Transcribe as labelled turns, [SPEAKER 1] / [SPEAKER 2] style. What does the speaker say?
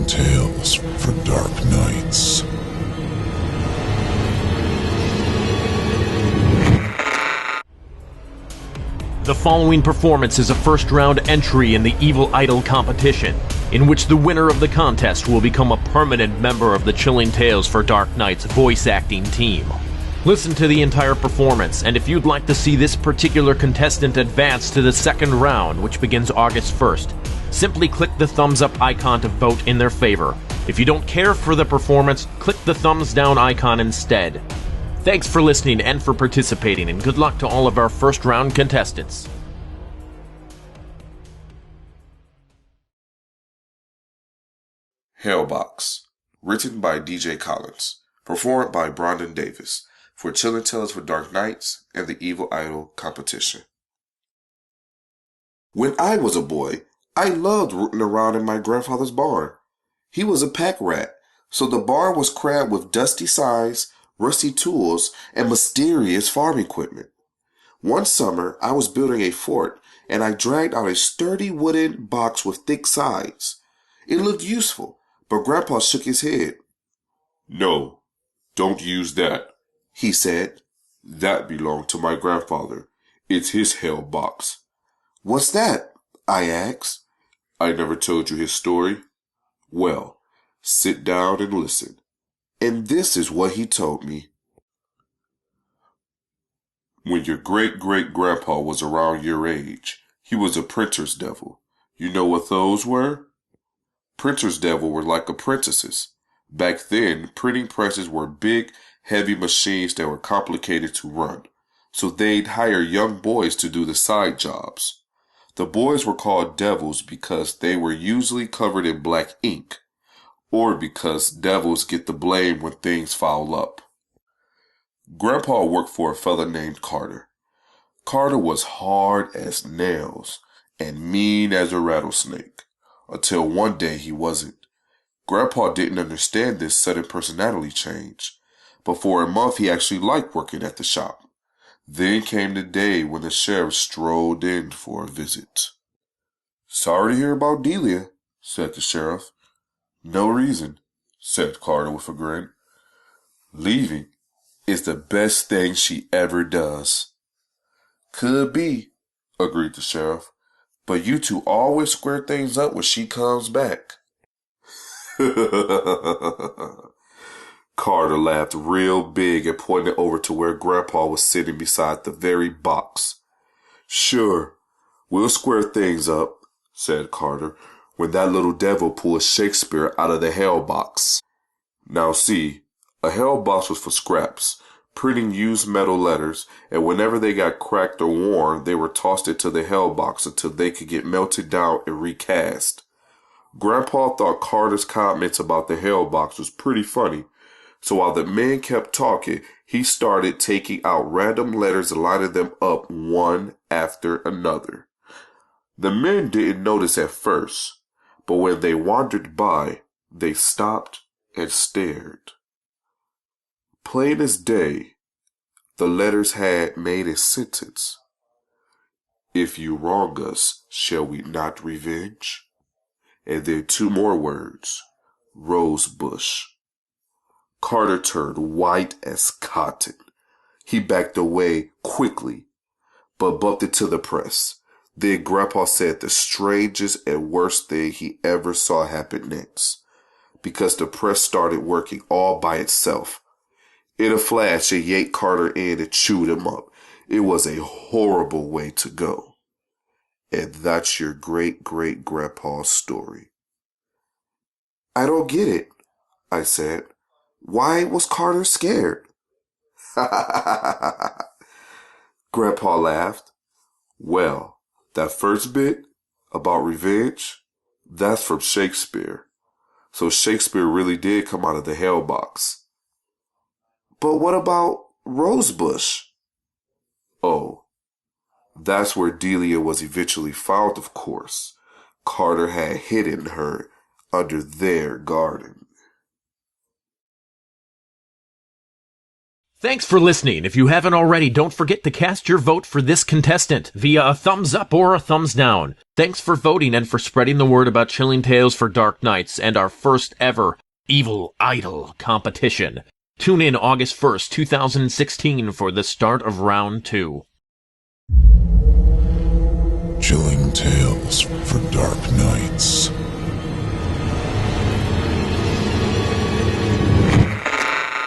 [SPEAKER 1] tales for dark nights.
[SPEAKER 2] The following performance is a first-round entry in the Evil Idol competition, in which the winner of the contest will become a permanent member of the Chilling Tales for Dark Nights voice acting team. Listen to the entire performance, and if you'd like to see this particular contestant advance to the second round, which begins August 1st, simply click the thumbs up icon to vote in their favor. If you don't care for the performance, click the thumbs down icon instead. Thanks for listening and for participating, and good luck to all of our first round contestants.
[SPEAKER 3] Hellbox, written by DJ Collins, performed by Braandon Davis, for Chilling Tales for Dark Nights and the Evil Idol competition. When I was a boy, I loved rooting around in my grandfather's barn. He was a pack rat, so the barn was crammed with dusty signs, rusty tools, and mysterious farm equipment. One summer, I was building a fort, and I dragged out a sturdy wooden box with thick sides. It looked useful, but Grandpa shook his head. "No, don't use that," he said. "That belonged to my grandfather. It's his hell box." "What's that?" I asked. "I never told you his story." "Well, sit down and listen." And this is what he told me. When your great-great-grandpa was around your age, he was a printer's devil. You know what those were? Printer's devil were like apprentices. Back then, printing presses were big, heavy machines that were complicated to run, so they'd hire young boys to do the side jobs. The boys were called devils because they were usually covered in black ink, or because devils get the blame when things foul up. Grandpa worked for a fella named Carter. Carter was hard as nails and mean as a rattlesnake, until one day he wasn't. Grandpa didn't understand this sudden personality change, but for a month he actually liked working at the shop. Then came the day when the sheriff strolled in for a visit. "Sorry to hear about Delia," said the sheriff. "No reason," said Carter with a grin. "Leaving is the best thing she ever does." "Could be," agreed the sheriff, "but you two always square things up when she comes back." Carter laughed real big and pointed over to where Grandpa was sitting beside the very box. "Sure, we'll square things up," said Carter, "when that little devil pulls Shakespeare out of the Hellbox." Now see, a Hellbox was for scraps, printing used metal letters, and whenever they got cracked or worn, they were tossed into the Hellbox until they could get melted down and recast. Grandpa thought Carter's comments about the Hellbox was pretty funny, so while the men kept talking, he started taking out random letters and lining them up one after another. The men didn't notice at first, but when they wandered by, they stopped and stared. Plain as day, the letters had made a sentence. "If you wrong us, shall we not revenge?" And then two more words, "Rosebush." Carter turned white as cotton. He backed away quickly, but bumped into the press. Then Grandpa said the strangest and worst thing he ever saw happen next, because the press started working all by itself. In a flash, it yanked Carter in and chewed him up. It was a horrible way to go. And that's your great-great-grandpa's story. "I don't get it," I said. "Why was Carter scared?" Grandpa laughed. "Well, that first bit about revenge, that's from Shakespeare. So Shakespeare really did come out of the Hellbox." "But what about Rosebush?" "Oh, that's where Delia was eventually found, of course. Carter had hidden her under their garden."
[SPEAKER 2] Thanks for listening. If you haven't already, don't forget to cast your vote for this contestant via a thumbs up or a thumbs down. Thanks for voting and for spreading the word about Chilling Tales for Dark Nights and our first ever Evil Idol competition. Tune in August 1st, 2016 for the start of round 2.
[SPEAKER 1] Chilling Tales for Dark Nights.